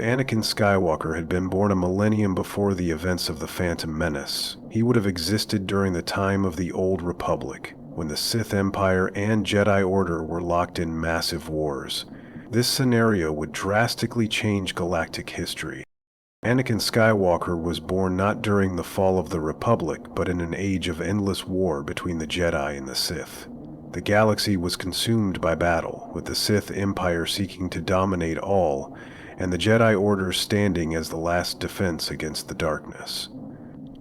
Anakin Skywalker had been born a millennium before the events of the Phantom Menace, he would have existed during the time of the Old Republic, when the Sith Empire and Jedi Order were locked in massive wars. This scenario would drastically change galactic history. Anakin Skywalker was born not during the fall of the Republic, but in an age of endless war between the Jedi and the Sith. The galaxy was consumed by battle, with the Sith Empire seeking to dominate all, and the Jedi Order standing as the last defense against the darkness.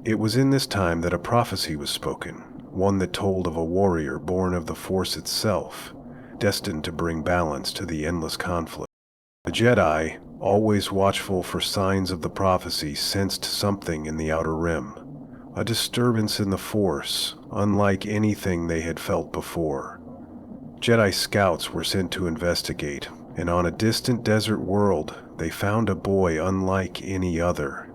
It was in this time that a prophecy was spoken, one that told of a warrior born of the Force itself, destined to bring balance to the endless conflict. The Jedi, always watchful for signs of the prophecy, sensed something in the Outer Rim, a disturbance in the Force, unlike anything they had felt before. Jedi scouts were sent to investigate, and on a distant desert world, they found a boy unlike any other.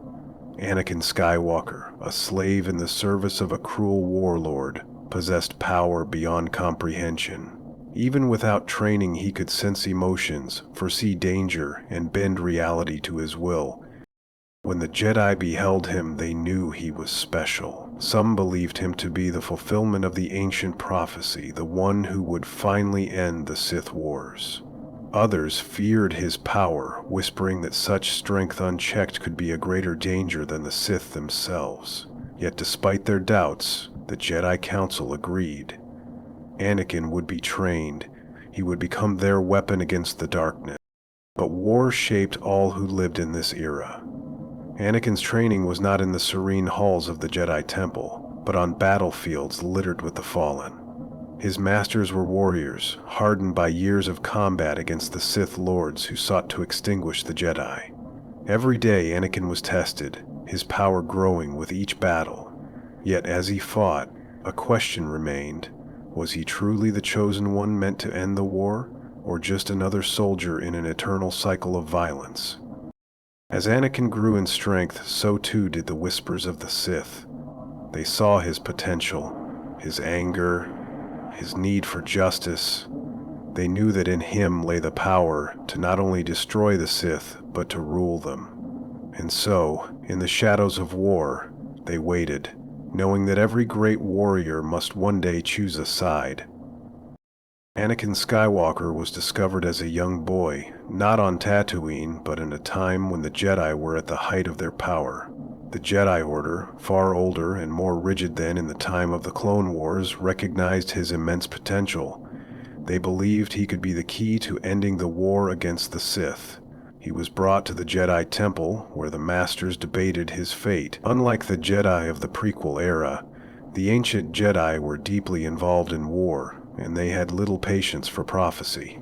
Anakin Skywalker, a slave in the service of a cruel warlord, possessed power beyond comprehension. Even without training, he could sense emotions, foresee danger, and bend reality to his will. When the Jedi beheld him, they knew he was special. Some believed him to be the fulfillment of the ancient prophecy, the one who would finally end the Sith Wars. Others feared his power, whispering that such strength unchecked could be a greater danger than the Sith themselves. Yet despite their doubts, the Jedi Council agreed. Anakin would be trained. He would become their weapon against the darkness. But war shaped all who lived in this era. Anakin's training was not in the serene halls of the Jedi Temple, but on battlefields littered with the fallen. His masters were warriors, hardened by years of combat against the Sith Lords who sought to extinguish the Jedi. Every day Anakin was tested, his power growing with each battle. Yet as he fought, a question remained. Was he truly the chosen one meant to end the war, or just another soldier in an eternal cycle of violence? As Anakin grew in strength, so too did the whispers of the Sith. They saw his potential, his anger, his need for justice. They knew that in him lay the power to not only destroy the Sith, but to rule them. And so, in the shadows of war, they waited, knowing that every great warrior must one day choose a side. Anakin Skywalker was discovered as a young boy, not on Tatooine, but in a time when the Jedi were at the height of their power. The Jedi Order, far older and more rigid than in the time of the Clone Wars, recognized his immense potential. They believed he could be the key to ending the war against the Sith. He was brought to the Jedi Temple, where the Masters debated his fate. Unlike the Jedi of the prequel era, the ancient Jedi were deeply involved in war, and they had little patience for prophecy.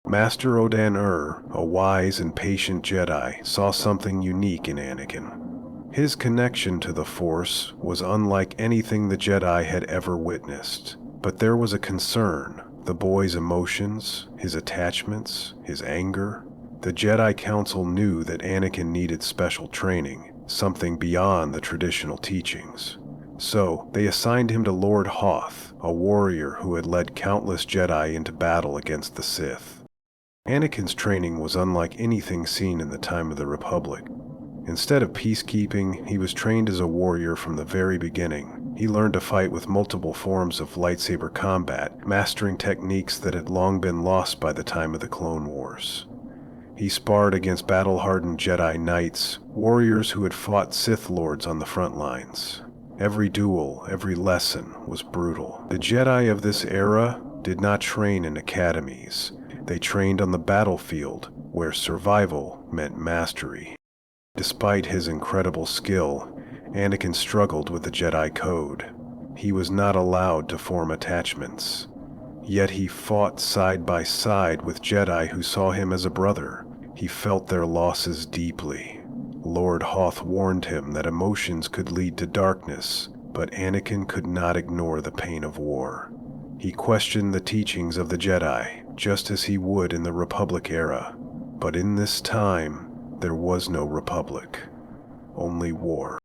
Master Odan-Ur, a wise and patient Jedi, saw something unique in Anakin. His connection to the Force was unlike anything the Jedi had ever witnessed. But there was a concern: the boy's emotions, his attachments, his anger. The Jedi Council knew that Anakin needed special training, something beyond the traditional teachings. So, they assigned him to Lord Hoth, a warrior who had led countless Jedi into battle against the Sith. Anakin's training was unlike anything seen in the time of the Republic. Instead of peacekeeping, he was trained as a warrior from the very beginning. He learned to fight with multiple forms of lightsaber combat, mastering techniques that had long been lost by the time of the Clone Wars. He sparred against battle-hardened Jedi Knights, warriors who had fought Sith Lords on the front lines. Every duel, every lesson was brutal. The Jedi of this era did not train in academies. They trained on the battlefield, where survival meant mastery. Despite his incredible skill, Anakin struggled with the Jedi Code. He was not allowed to form attachments. Yet he fought side by side with Jedi who saw him as a brother. He felt their losses deeply. Lord Hoth warned him that emotions could lead to darkness, but Anakin could not ignore the pain of war. He questioned the teachings of the Jedi, just as he would in the Republic era. But in this time, there was no Republic, only war.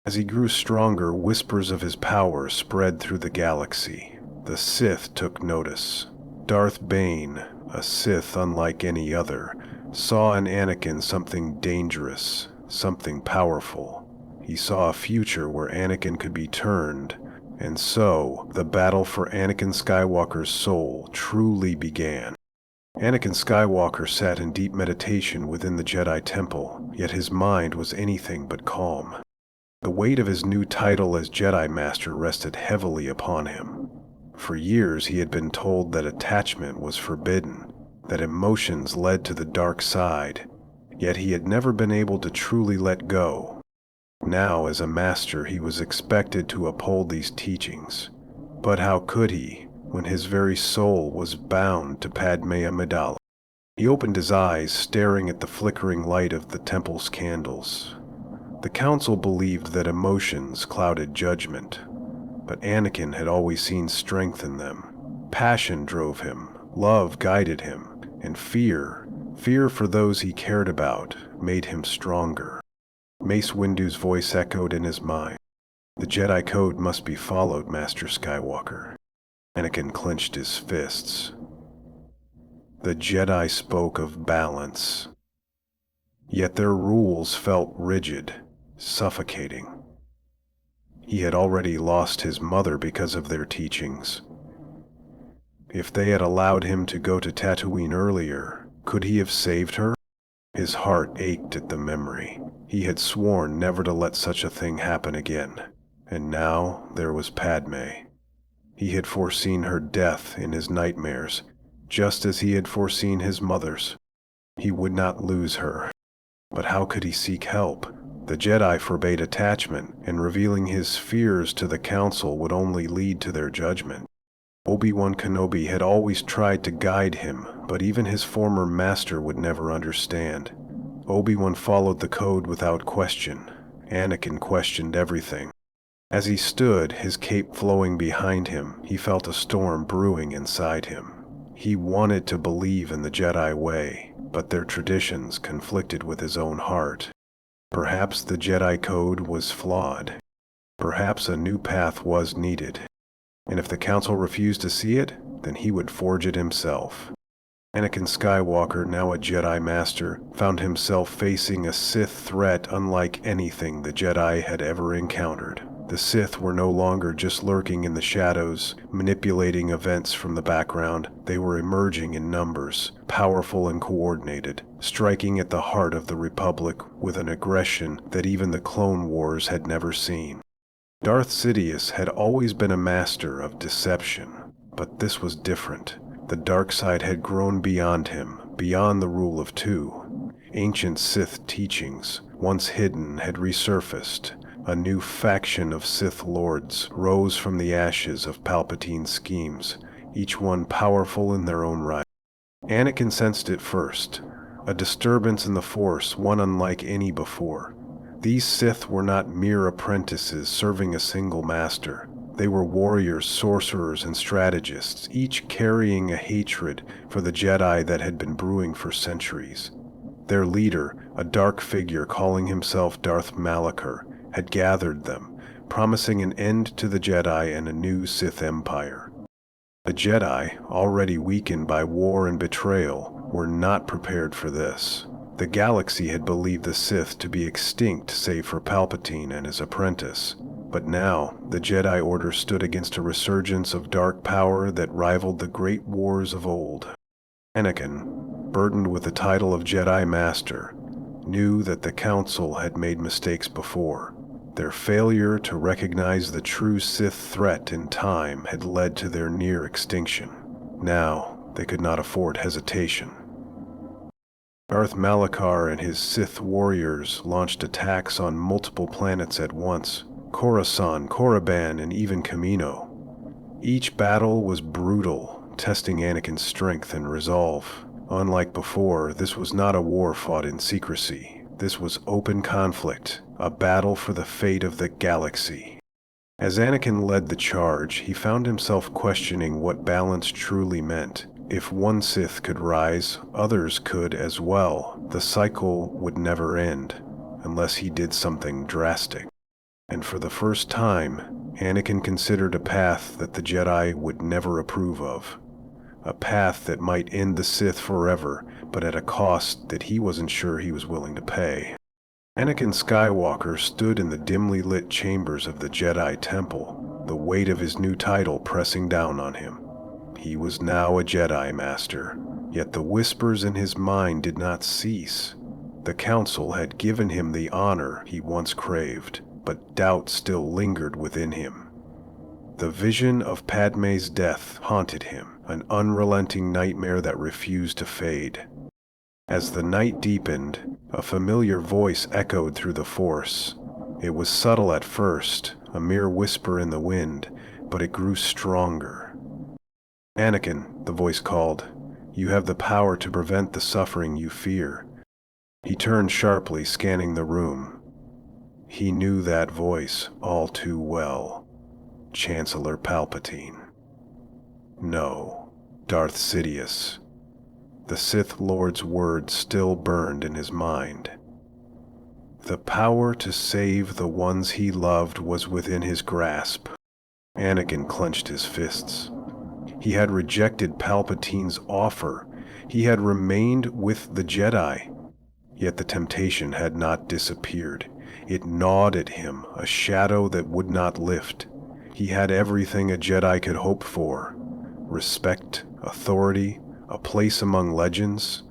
As he grew stronger, whispers of his power spread through the galaxy. The Sith took notice. Darth Bane, a Sith unlike any other, saw in Anakin something dangerous, something powerful. He saw a future where Anakin could be turned, and so the battle for Anakin Skywalker's soul truly began. Anakin Skywalker sat in deep meditation within the Jedi Temple, yet his mind was anything but calm. The weight of his new title as Jedi Master rested heavily upon him. For years he had been told that attachment was forbidden, that emotions led to the dark side, yet he had never been able to truly let go. Now, as a master, he was expected to uphold these teachings. But how could he, when his very soul was bound to Padme Amidala? He opened his eyes, staring at the flickering light of the temple's candles. The council believed that emotions clouded judgment, but Anakin had always seen strength in them. Passion drove him, love guided him, and fear for those he cared about, made him stronger. Mace Windu's voice echoed in his mind. The Jedi Code must be followed, Master Skywalker. Anakin clenched his fists. The Jedi spoke of balance, yet their rules felt rigid, suffocating. He had already lost his mother because of their teachings. If they had allowed him to go to Tatooine earlier, could he have saved her? His heart ached at the memory. He had sworn never to let such a thing happen again, and now there was Padme. He had foreseen her death in his nightmares, just as he had foreseen his mother's. He would not lose her. But how could he seek help? The Jedi forbade attachment, and revealing his fears to the Council would only lead to their judgment. Obi-Wan Kenobi had always tried to guide him, but even his former master would never understand. Obi-Wan followed the code without question. Anakin questioned everything. As he stood, his cape flowing behind him, he felt a storm brewing inside him. He wanted to believe in the Jedi way, but their traditions conflicted with his own heart. Perhaps the Jedi Code was flawed. Perhaps a new path was needed. And if the Council refused to see it, then he would forge it himself. Anakin Skywalker, now a Jedi Master, found himself facing a Sith threat unlike anything the Jedi had ever encountered. The Sith were no longer just lurking in the shadows, manipulating events from the background. They were emerging in numbers, powerful and coordinated, striking at the heart of the Republic with an aggression that even the Clone Wars had never seen. Darth Sidious had always been a master of deception, but this was different. The DarkSide had grown beyond him, beyond the rule of two. Ancient Sith teachings, once hidden, had resurfaced. A new faction of Sith Lords rose from the ashes of Palpatine's schemes, each one powerful in their own right. Anakin sensed it first, a disturbance in the Force, one unlike any before. These Sith were not mere apprentices serving a single master. They were warriors, sorcerers, and strategists, each carrying a hatred for the Jedi that had been brewing for centuries. Their leader, a dark figure calling himself Darth Malachor, had gathered them, promising an end to the Jedi and a new Sith Empire. The Jedi, already weakened by war and betrayal, were not prepared for this. The galaxy had believed the Sith to be extinct save for Palpatine and his apprentice. But now, the Jedi Order stood against a resurgence of dark power that rivaled the great wars of old. Anakin, burdened with the title of Jedi Master, knew that the Council had made mistakes before. Their failure to recognize the true Sith threat in time had led to their near extinction. Now, they could not afford hesitation. Darth Malachor and his Sith warriors launched attacks on multiple planets at once: Coruscant, Korriban, and even Kamino. Each battle was brutal, testing Anakin's strength and resolve. Unlike before, this was not a war fought in secrecy. This was open conflict, a battle for the fate of the galaxy. As Anakin led the charge, he found himself questioning what balance truly meant. If one Sith could rise, others could as well. The cycle would never end, unless he did something drastic. And for the first time, Anakin considered a path that the Jedi would never approve of. a path that might end the Sith forever, but at a cost that he wasn't sure he was willing to pay. Anakin Skywalker stood in the dimly lit chambers of the Jedi Temple, the weight of his new title pressing down on him. He was now a Jedi Master, yet the whispers in his mind did not cease. The Council had given him the honor he once craved, but doubt still lingered within him. The vision of Padmé's death haunted him, an unrelenting nightmare that refused to fade. As the night deepened, a familiar voice echoed through the Force. It was subtle at first, a mere whisper in the wind, but it grew stronger. "Anakin," the voice called, "you have the power to prevent the suffering you fear." He turned sharply, scanning the room. He knew that voice all too well. Chancellor Palpatine. No, Darth Sidious. The Sith Lord's words still burned in his mind. The power to save the ones he loved was within his grasp. Anakin clenched his fists. He had rejected Palpatine's offer. He had remained with the Jedi. Yet the temptation had not disappeared. It gnawed at him, a shadow that would not lift. He had everything a Jedi could hope for: respect, authority, a place among legends.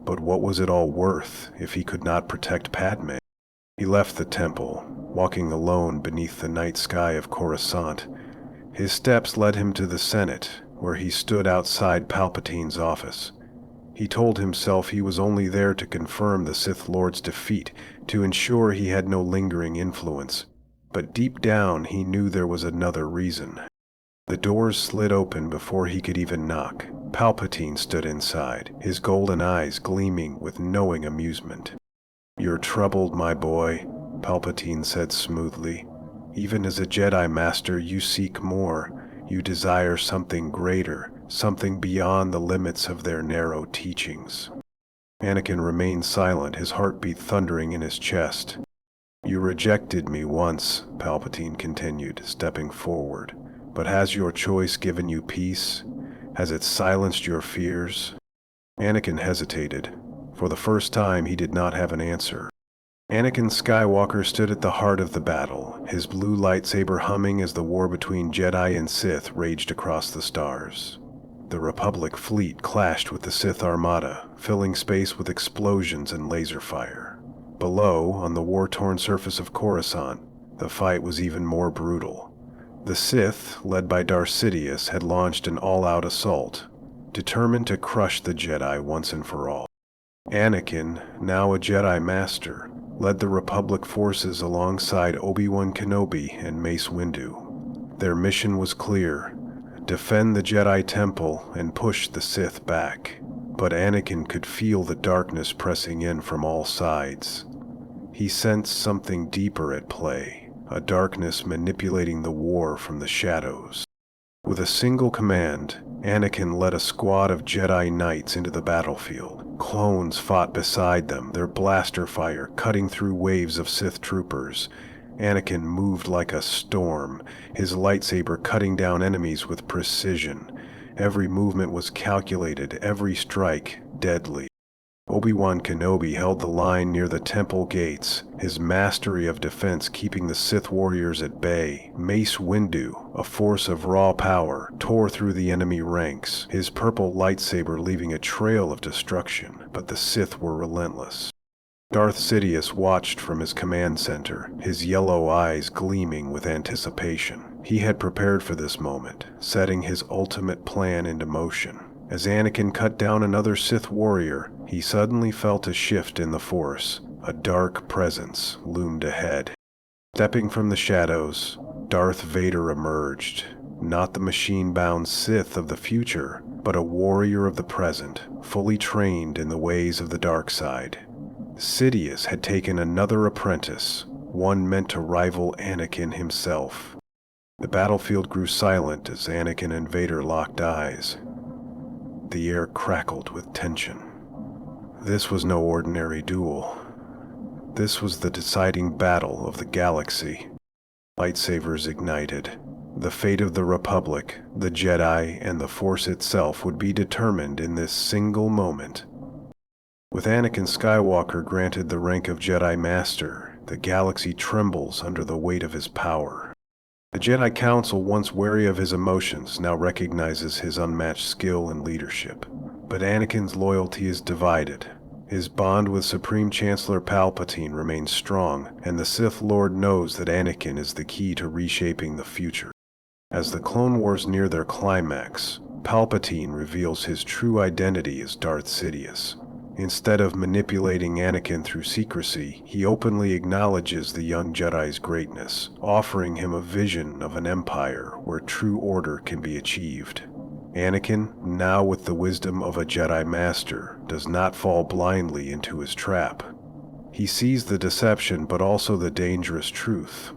But what was it all worth if he could not protect Padmé? He left the temple, walking alone beneath the night sky of Coruscant. His steps led him to the Senate, where he stood outside Palpatine's office. He told himself he was only there to confirm the Sith Lord's defeat, to ensure he had no lingering influence. But deep down he knew there was another reason. The doors slid open before he could even knock. Palpatine stood inside, his golden eyes gleaming with knowing amusement. "You're troubled, my boy," Palpatine said smoothly. "Even as a Jedi Master, you seek more. You desire something greater, something beyond the limits of their narrow teachings." Anakin remained silent, his heartbeat thundering in his chest. "You rejected me once," Palpatine continued, stepping forward. "But has your choice given you peace? Has it silenced your fears?" Anakin hesitated. For the first time, he did not have an answer. Anakin Skywalker stood at the heart of the battle, his blue lightsaber humming as the war between Jedi and Sith raged across the stars. The Republic fleet clashed with the Sith Armada, filling space with explosions and laser fire. Below, on the war-torn surface of Coruscant, the fight was even more brutal. The Sith, led by Darth Sidious, had launched an all-out assault, determined to crush the Jedi once and for all. Anakin, now a Jedi Master, led the Republic forces alongside Obi-Wan Kenobi and Mace Windu. Their mission was clear: defend the Jedi Temple and push the Sith back. But Anakin could feel the darkness pressing in from all sides. He sensed something deeper at play, a darkness manipulating the war from the shadows. With a single command, Anakin led a squad of Jedi Knights into the battlefield. Clones fought beside them, their blaster fire cutting through waves of Sith troopers. Anakin moved like a storm, his lightsaber cutting down enemies with precision. Every movement was calculated, every strike deadly. Obi-Wan Kenobi held the line near the temple gates, his mastery of defense keeping the Sith warriors at bay. Mace Windu, a force of raw power, tore through the enemy ranks, his purple lightsaber leaving a trail of destruction, but the Sith were relentless. Darth Sidious watched from his command center, his yellow eyes gleaming with anticipation. He had prepared for this moment, setting his ultimate plan into motion. As Anakin cut down another Sith warrior, he suddenly felt a shift in the Force. A dark presence loomed ahead. Stepping from the shadows, Darth Vader emerged. Not the machine-bound Sith of the future, but a warrior of the present, fully trained in the ways of the DarkSide. Sidious had taken another apprentice, one meant to rival Anakin himself. The battlefield grew silent as Anakin and Vader locked eyes. The air crackled with tension. This was no ordinary duel. This was the deciding battle of the galaxy. Lightsabers ignited. The fate of the Republic, the Jedi, and the Force itself would be determined in this single moment. With Anakin Skywalker granted the rank of Jedi Master, the galaxy trembles under the weight of his power. The Jedi Council, once wary of his emotions, now recognizes his unmatched skill and leadership. But Anakin's loyalty is divided. His bond with Supreme Chancellor Palpatine remains strong, and the Sith Lord knows that Anakin is the key to reshaping the future. As the Clone Wars near their climax, Palpatine reveals his true identity as Darth Sidious. Instead of manipulating Anakin through secrecy, he openly acknowledges the young Jedi's greatness, offering him a vision of an empire where true order can be achieved. Anakin, now with the wisdom of a Jedi Master, does not fall blindly into his trap. He sees the deception but also the dangerous truth.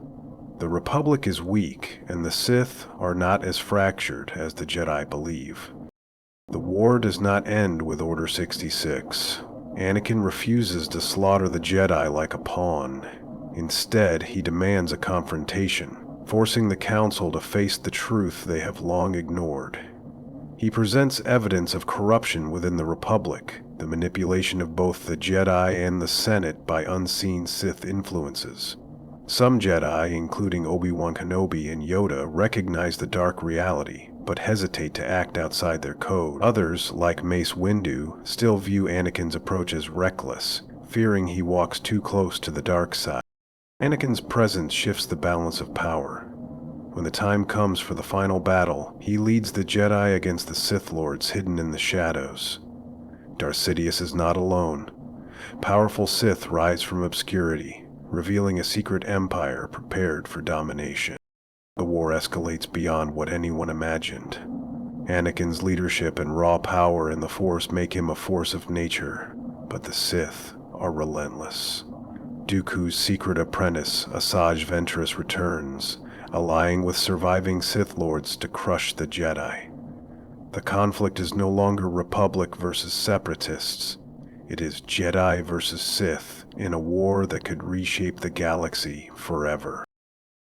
The Republic is weak, and the Sith are not as fractured as the Jedi believe. The war does not end with Order 66. Anakin refuses to slaughter the Jedi like a pawn. Instead, he demands a confrontation, forcing the Council to face the truth they have long ignored. He presents evidence of corruption within the Republic, the manipulation of both the Jedi and the Senate by unseen Sith influences. Some Jedi, including Obi-Wan Kenobi and Yoda, recognize the dark reality, but hesitate to act outside their code. Others, like Mace Windu, still view Anakin's approach as reckless, fearing he walks too close to the dark side. Anakin's presence shifts the balance of power. When the time comes for the final battle, he leads the Jedi against the Sith Lords hidden in the shadows. Darth Sidious is not alone. Powerful Sith rise from obscurity, revealing a secret empire prepared for domination. The war escalates beyond what anyone imagined. Anakin's leadership and raw power in the Force make him a force of nature, but the Sith are relentless. Dooku's secret apprentice, Asajj Ventress, returns, allying with surviving Sith Lords to crush the Jedi. The conflict is no longer Republic versus Separatists. It is Jedi versus Sith in a war that could reshape the galaxy forever.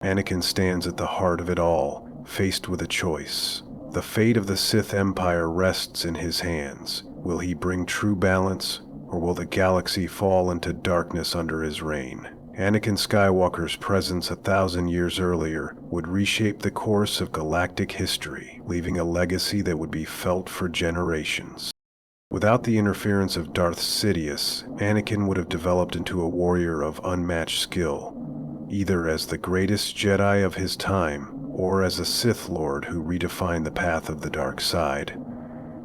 Anakin stands at the heart of it all, faced with a choice. The fate of the Sith Empire rests in his hands. Will he bring true balance, or will the galaxy fall into darkness under his reign? Anakin Skywalker's presence 1,000 years earlier would reshape the course of galactic history, leaving a legacy that would be felt for generations. Without the interference of Darth Sidious, Anakin would have developed into a warrior of unmatched skill, either as the greatest Jedi of his time, or as a Sith Lord who redefined the path of the dark side.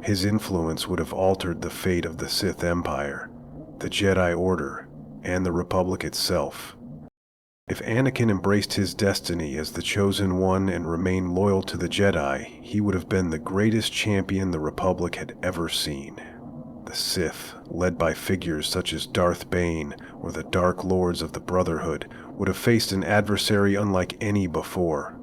His influence would have altered the fate of the Sith Empire, the Jedi Order, and the Republic itself. If Anakin embraced his destiny as the Chosen One and remained loyal to the Jedi, he would have been the greatest champion the Republic had ever seen. The Sith, led by figures such as Darth Bane or the Dark Lords of the Brotherhood, would have faced an adversary unlike any before.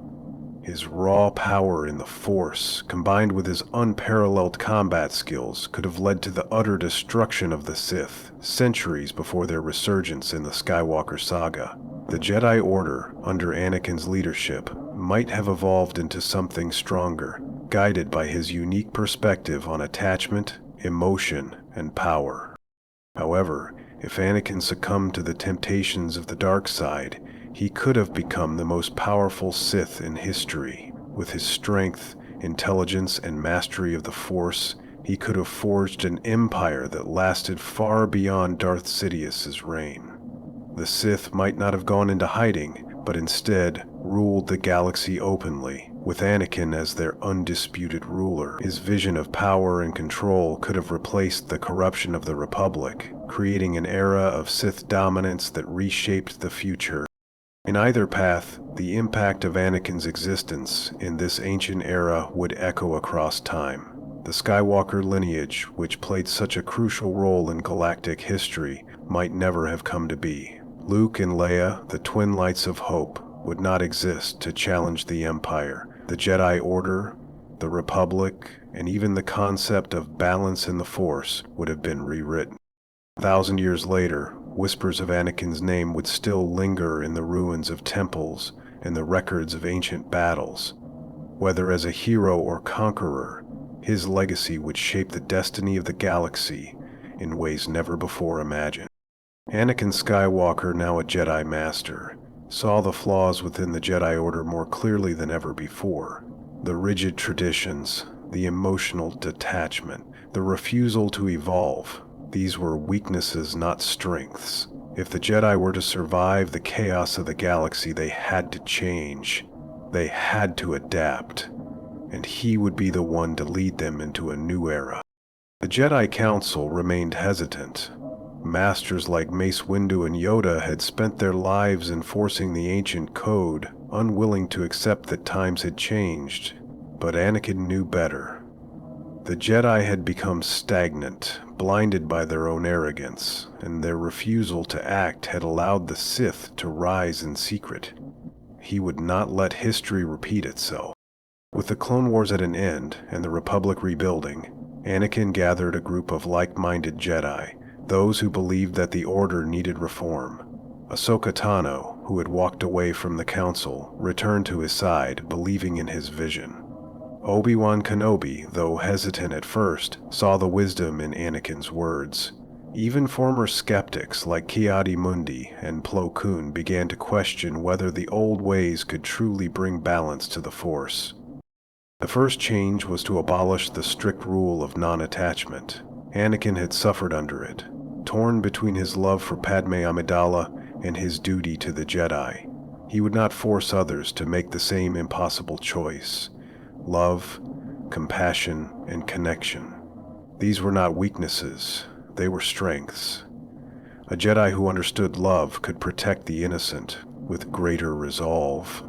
His raw power in the Force, combined with his unparalleled combat skills, could have led to the utter destruction of the Sith, centuries before their resurgence in the Skywalker saga. The Jedi Order, under Anakin's leadership, might have evolved into something stronger, guided by his unique perspective on attachment, emotion, and power. However, if Anakin succumbed to the temptations of the dark side, he could have become the most powerful Sith in history. With his strength, intelligence, and mastery of the Force, he could have forged an empire that lasted far beyond Darth Sidious's reign. The Sith might not have gone into hiding, but instead ruled the galaxy openly, with Anakin as their undisputed ruler. His vision of power and control could have replaced the corruption of the Republic, creating an era of Sith dominance that reshaped the future. In either path, the impact of Anakin's existence in this ancient era would echo across time. The Skywalker lineage, which played such a crucial role in galactic history, might never have come to be. Luke and Leia, the twin lights of hope, would not exist to challenge the Empire. The Jedi Order, the Republic, and even the concept of balance in the Force would have been rewritten. 1,000 years later, whispers of Anakin's name would still linger in the ruins of temples and the records of ancient battles. Whether as a hero or conqueror, his legacy would shape the destiny of the galaxy in ways never before imagined. Anakin Skywalker, now a Jedi Master, saw the flaws within the Jedi Order more clearly than ever before. The rigid traditions, the emotional detachment, the refusal to evolve, these were weaknesses, not strengths. If the Jedi were to survive the chaos of the galaxy, they had to change. They had to adapt, and he would be the one to lead them into a new era. The Jedi Council remained hesitant. Masters like Mace Windu and Yoda had spent their lives enforcing the ancient code, unwilling to accept that times had changed. But Anakin knew better. The Jedi had become stagnant, blinded by their own arrogance, and their refusal to act had allowed the Sith to rise in secret. He would not let history repeat itself. With the Clone Wars at an end and the Republic rebuilding, Anakin gathered a group of like-minded Jedi, those who believed that the Order needed reform. Ahsoka Tano, who had walked away from the Council, returned to his side, believing in his vision. Obi-Wan Kenobi, though hesitant at first, saw the wisdom in Anakin's words. Even former skeptics like Ki-Adi-Mundi and Plo Koon began to question whether the old ways could truly bring balance to the Force. The first change was to abolish the strict rule of non-attachment. Anakin had suffered under it, torn between his love for Padme Amidala and his duty to the Jedi. He would not force others to make the same impossible choice. Love, compassion, and connection. These were not weaknesses, they were strengths. A Jedi who understood love could protect the innocent with greater resolve.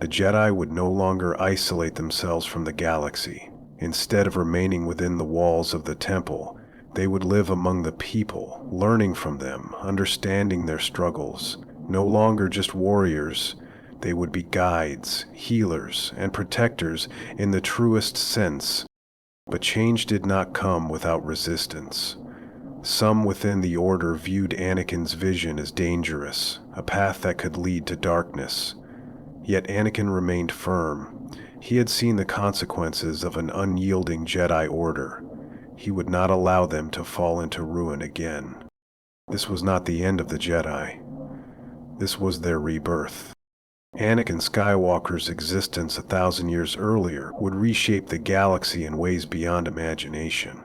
The Jedi would no longer isolate themselves from the galaxy. Instead of remaining within the walls of the temple, they would live among the people, learning from them, understanding their struggles. No longer just warriors, they would be guides, healers, and protectors in the truest sense. But change did not come without resistance. Some within the Order viewed Anakin's vision as dangerous, a path that could lead to darkness. Yet Anakin remained firm. He had seen the consequences of an unyielding Jedi Order. He would not allow them to fall into ruin again. This was not the end of the Jedi. This was their rebirth. Anakin Skywalker's existence 1,000 years earlier would reshape the galaxy in ways beyond imagination.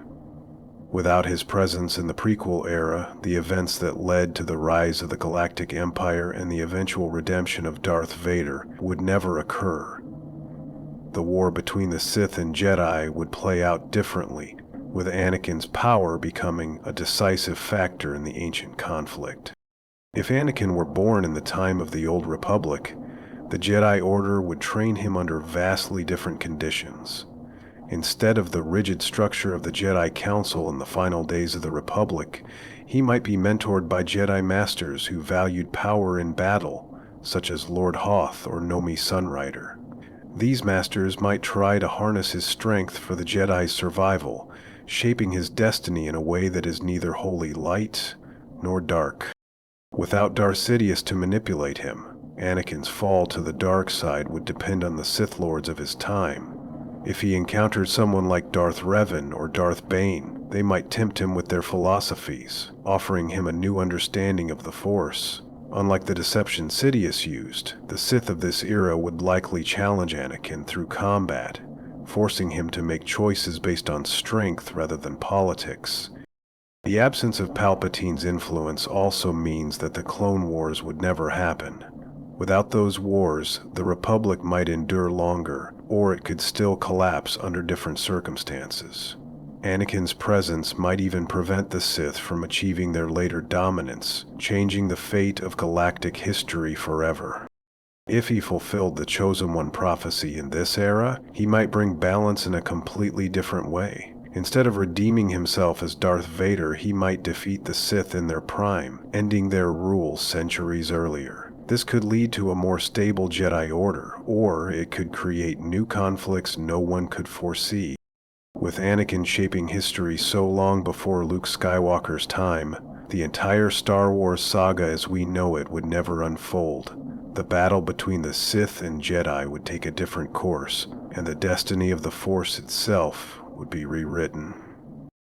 Without his presence in the prequel era, the events that led to the rise of the Galactic Empire and the eventual redemption of Darth Vader would never occur. The war between the Sith and Jedi would play out differently, with Anakin's power becoming a decisive factor in the ancient conflict. If Anakin were born in the time of the Old Republic, the Jedi Order would train him under vastly different conditions. Instead of the rigid structure of the Jedi Council in the final days of the Republic, he might be mentored by Jedi Masters who valued power in battle, such as Lord Hoth or Nomi Sunrider. These Masters might try to harness his strength for the Jedi's survival, shaping his destiny in a way that is neither wholly light nor dark. Without Darth Sidious to manipulate him, Anakin's fall to the dark side would depend on the Sith Lords of his time. If he encountered someone like Darth Revan or Darth Bane, they might tempt him with their philosophies, offering him a new understanding of the Force. Unlike the deception Sidious used, the Sith of this era would likely challenge Anakin through combat, forcing him to make choices based on strength rather than politics. The absence of Palpatine's influence also means that the Clone Wars would never happen. Without those wars, the Republic might endure longer, or it could still collapse under different circumstances. Anakin's presence might even prevent the Sith from achieving their later dominance, changing the fate of galactic history forever. If he fulfilled the Chosen One prophecy in this era, he might bring balance in a completely different way. Instead of redeeming himself as Darth Vader, he might defeat the Sith in their prime, ending their rule centuries earlier. This could lead to a more stable Jedi Order, or it could create new conflicts no one could foresee. With Anakin shaping history so long before Luke Skywalker's time, the entire Star Wars saga as we know it would never unfold. The battle between the Sith and Jedi would take a different course, and the destiny of the Force itself would be rewritten.